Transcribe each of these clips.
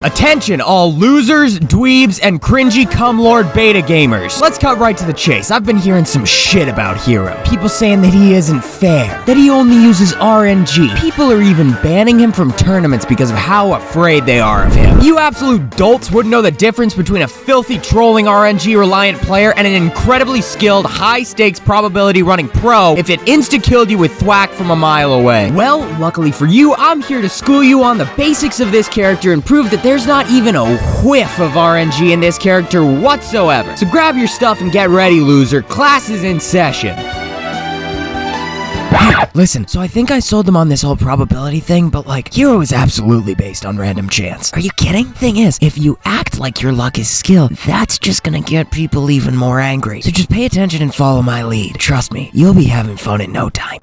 Attention all losers, dweebs, and cringy cumlord beta gamers. Let's cut right to the chase. I've been hearing some shit about Hero. People saying that he isn't fair, that he only uses RNG. People are even banning him from tournaments because of how afraid they are of him. You absolute dolts wouldn't know the difference between a filthy trolling RNG reliant player and an incredibly skilled, high stakes probability running pro if it insta-killed you with thwack from a mile away. Well, luckily for you, I'm here to school you on the basics of this character and prove that there's not even a whiff of RNG in this character whatsoever. So grab your stuff and get ready, loser. Class is in session. Listen, so I think I sold them on this whole probability thing, but like, Hero is absolutely based on random chance. Are you kidding? Thing is, if you act like your luck is skill, that's just gonna get people even more angry. So just pay attention and follow my lead. Trust me, you'll be having fun in no time.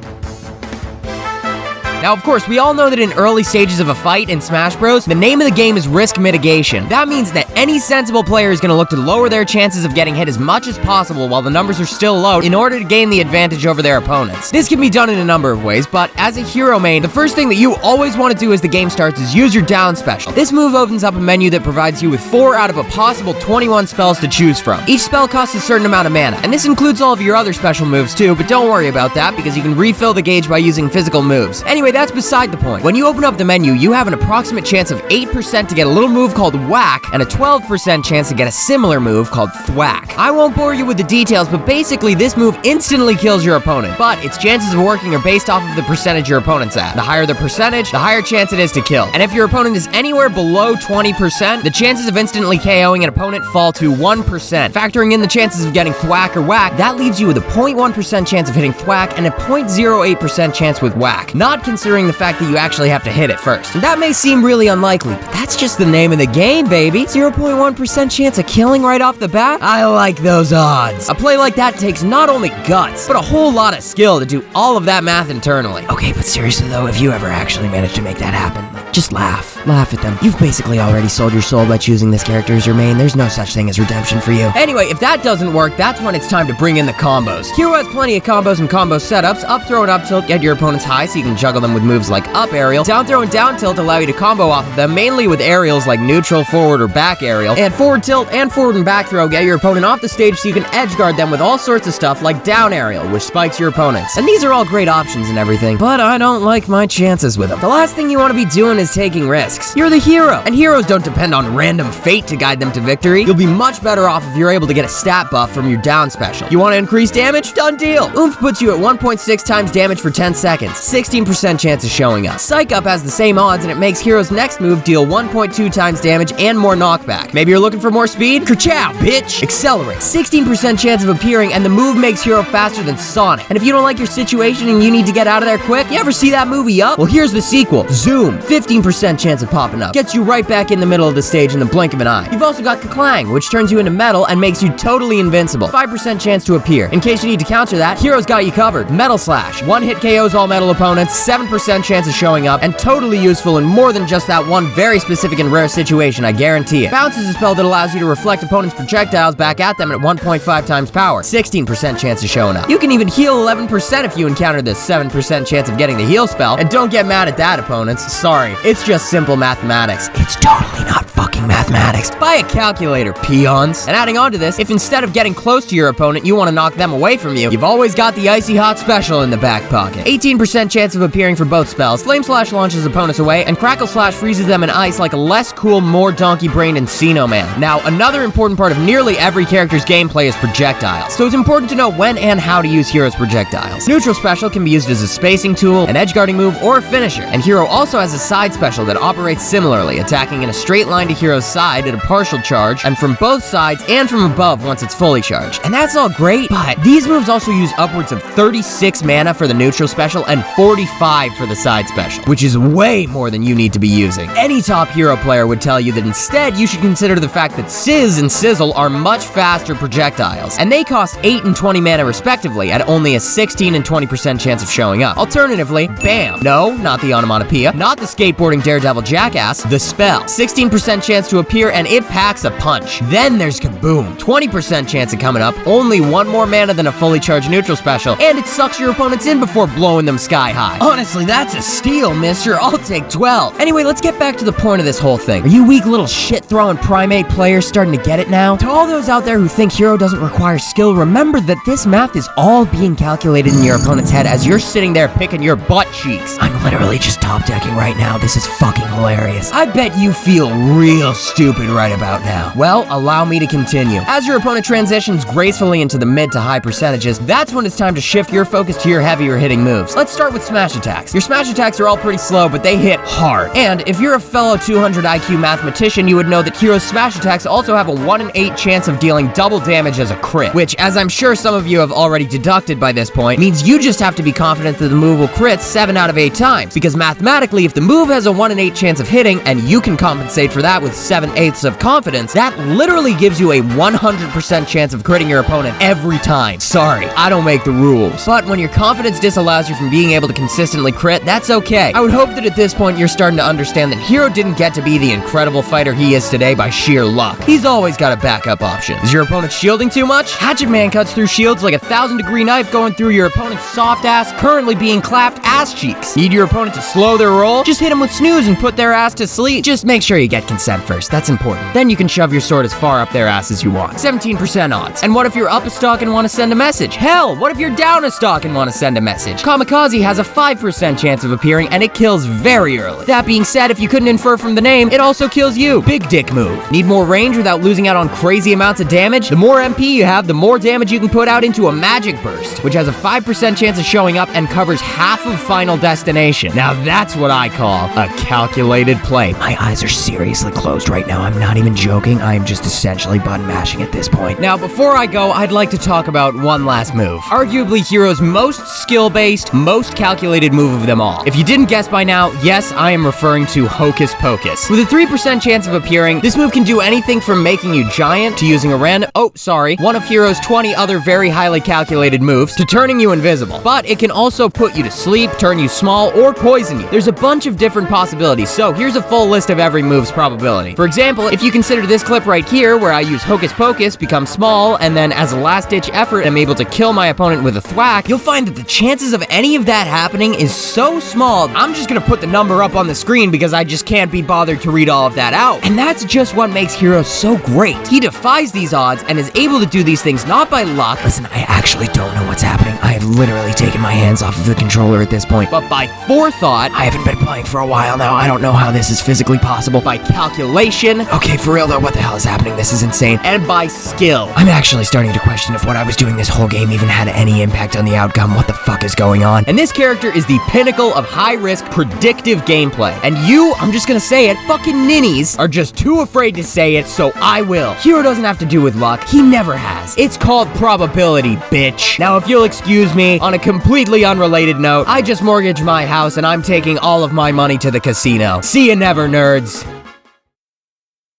Now, of course, we all know that in early stages of a fight in Smash Bros, the name of the game is risk mitigation. That means that any sensible player is going to look to lower their chances of getting hit as much as possible while the numbers are still low in order to gain the advantage over their opponents. This can be done in a number of ways, but as a Hero main, the first thing that you always want to do as the game starts is use your down special. This move opens up a menu that provides you with 4 out of a possible 21 spells to choose from. Each spell costs a certain amount of mana, and this includes all of your other special moves too, but don't worry about that because you can refill the gauge by using physical moves. Anyway, that's beside the point. When you open up the menu, you have an approximate chance of 8% to get a little move called Whack and a 12% chance to get a similar move called Thwack. I won't bore you with the details, but basically this move instantly kills your opponent, but its chances of working are based off of the percentage your opponent's at. The higher the percentage, the higher chance it is to kill. And if your opponent is anywhere below 20%, the chances of instantly KOing an opponent fall to 1%. Factoring in the chances of getting Thwack or Whack, that leaves you with a 0.1% chance of hitting Thwack and a 0.08% chance with Whack, not considering the fact that you actually have to hit it first. And that may seem really unlikely, but that's just the name of the game, baby. 0.1% chance of killing right off the bat? I like those odds. A play like that takes not only guts, but a whole lot of skill to do all of that math internally. Okay, but seriously though, if you ever actually manage to make that happen, just laugh. Laugh at them. You've basically already sold your soul by choosing this character as your main. There's no such thing as redemption for you. Anyway, if that doesn't work, that's when it's time to bring in the combos. Hero has plenty of combos and combo setups. Up throw and up tilt get your opponents high so you can juggle them with moves like up aerial. Down throw and down tilt allow you to combo off of them, mainly with aerials like neutral, forward, or back aerial. And forward tilt and forward and back throw get your opponent off the stage so you can edge guard them with all sorts of stuff like down aerial, which spikes your opponents. And these are all great options and everything, but I don't like my chances with them. The last thing you want to be doing is taking risks. You're the hero, and heroes don't depend on random fate to guide them to victory. You'll be much better off if you're able to get a stat buff from your down special. You want to increase damage? Done deal. Oomph puts you at 1.6 times damage for 10 seconds, 16% chance of showing up. Psych Up has the same odds, and it makes Hero's next move deal 1.2 times damage and more knockback. Maybe you're looking for more speed? Kerchow, bitch! Accelerate, 16% chance of appearing, and the move makes Hero faster than Sonic. And if you don't like your situation and you need to get out of there quick, you ever see that movie Up? Well, here's the sequel, Zoom, 15% chance of popping up. Gets you right back in the middle of the stage in the blink of an eye. You've also got Kaklang, which turns you into metal and makes you totally invincible. 5% chance to appear. In case you need to counter that, Hero's got you covered. Metal Slash, 1-hit KOs all metal opponents, 7% chance of showing up, and totally useful in more than just that one very specific and rare situation, I guarantee it. Bounce is a spell that allows you to reflect opponents' projectiles back at them at 1.5 times power, 16% chance of showing up. You can even heal 11% if you encounter this 7% chance of getting the heal spell, and don't get mad at that, opponents. Sorry, it's just simple mathematics. It's totally not fucking mathematics. Buy a calculator, peons. And adding on to this, if instead of getting close to your opponent, you want to knock them away from you, you've always got the Icy Hot special in the back pocket. 18% chance of appearing for both spells. Flame Slash launches opponents away, and Crackle Slash freezes them in ice like a less cool, more donkey-brained Encino Man. Now, another important part of nearly every character's gameplay is projectiles, so it's important to know when and how to use Hero's projectiles. Neutral special can be used as a spacing tool, an edge-guarding move, or a finisher, and Hero also has a side special that operates similarly, attacking in a straight line to Hero's side at a partial charge, and from both sides and from above once it's fully charged. And that's all great, but these moves also use upwards of 36 mana for the neutral special and 45 for the side special, which is way more than you need to be using. Any top Hero player would tell you that instead you should consider the fact that Sizz and Sizzle are much faster projectiles, and they cost 8 and 20 mana respectively at only a 16 and 20% chance of showing up. Alternatively, BAM! No, not the onomatopoeia, not the skateboard skateboarding daredevil jackass, the spell. 16% chance to appear, and it packs a punch. Then there's Kaboom. 20% chance of coming up, only 1 more mana than a fully charged neutral special, and it sucks your opponents in before blowing them sky high. Honestly, that's a steal, mister. I'll take 12. Anyway, let's get back to the point of this whole thing. Are you weak little shit-throwing primate players starting to get it now? To all those out there who think hero doesn't require skill, remember that this math is all being calculated in your opponent's head as you're sitting there picking your butt cheeks. I'm literally just top decking right now. This is fucking hilarious. I bet you feel real stupid right about now. Well, allow me to continue. As your opponent transitions gracefully into the mid to high percentages, that's when it's time to shift your focus to your heavier hitting moves. Let's start with smash attacks. Your smash attacks are all pretty slow, but they hit hard. And if you're a fellow 200 IQ mathematician, you would know that heroes' smash attacks also have a 1 in 8 chance of dealing double damage as a crit, which, as I'm sure some of you have already deducted by this point, means you just have to be confident that the move will crit 7 out of 8 times, because mathematically, if the move has a 1 in 8 chance of hitting, and you can compensate for that with 7/8 of confidence, that literally gives you a 100% chance of critting your opponent every time. Sorry, I don't make the rules. But when your confidence disallows you from being able to consistently crit, that's okay. I would hope that at this point you're starting to understand that Hero didn't get to be the incredible fighter he is today by sheer luck. He's always got a backup option. Is your opponent shielding too much? Hatchet Man cuts through shields like a 1,000-degree knife going through your opponent's soft ass, currently being clapped ass cheeks. Need your opponent to slow their roll? Just hit him with snooze and put their ass to sleep. Just make sure you get consent first, that's important. Then you can shove your sword as far up their ass as you want. 17% odds. And what if you're up a stock and want to send a message? Hell, what if you're down a stock and want to send a message? Kamikaze has a 5% chance of appearing, and it kills very early. That being said, if you couldn't infer from the name, it also kills you. Big dick move. Need more range without losing out on crazy amounts of damage? The more MP you have, the more damage you can put out into a magic burst, which has a 5% chance of showing up and covers half of Final Destination. Now that's what I call a calculated play. My eyes are seriously closed right now. I'm not even joking. I am just essentially button mashing at this point. Now, before I go, I'd like to talk about one last move. Arguably Hero's most skill-based, most calculated move of them all. If you didn't guess by now, yes, I am referring to Hocus Pocus. With a 3% chance of appearing, this move can do anything from making you giant to using one of Hero's 20 other very highly calculated moves to turning you invisible. But it can also put you to sleep, turn you small, or poison you. There's a bunch of different possibilities, so here's a full list of every move's probability. For example, if you consider this clip right here, where I use Hocus Pocus, become small, and then as a last-ditch effort, I'm able to kill my opponent with a thwack, you'll find that the chances of any of that happening is so small, I'm just gonna put the number up on the screen because I just can't be bothered to read all of that out. And that's just what makes Hero so great. He defies these odds and is able to do these things not by luck. Listen, I actually don't know what's happening. I have literally taken my hands off of the controller at this point. But by forethought, I haven't been playing for a while now. I don't know how this is physically possible. By calculation, okay, for real though, what the hell is happening? This is insane. And by skill. I'm actually starting to question if what I was doing this whole game even had any impact on the outcome. What the fuck is going on? And this character is the pinnacle of high-risk, predictive gameplay. And you, I'm just gonna say it, fucking ninnies are just too afraid to say it, so I will. Hero doesn't have to do with luck. He never has. It's called probability, bitch. Now, if you'll excuse me, on a completely unrelated note, I just mortgaged my house and I'm taking all of my money to the casino. See you never, nerds.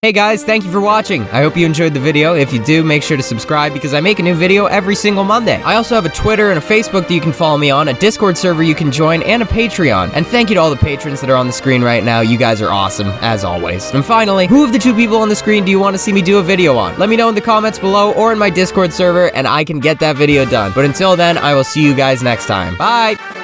Hey guys, thank you for watching. I hope you enjoyed the video. If you do, make sure to subscribe because I make a new video every single Monday. I also have a Twitter and a Facebook that you can follow me on, a Discord server you can join, and a Patreon. And thank you to all the patrons that are on the screen right now. You guys are awesome, as always. And finally, who of the 2 people on the screen do you want to see me do a video on? Let me know in the comments below or in my Discord server and I can get that video done. But until then, I will see you guys next time. Bye!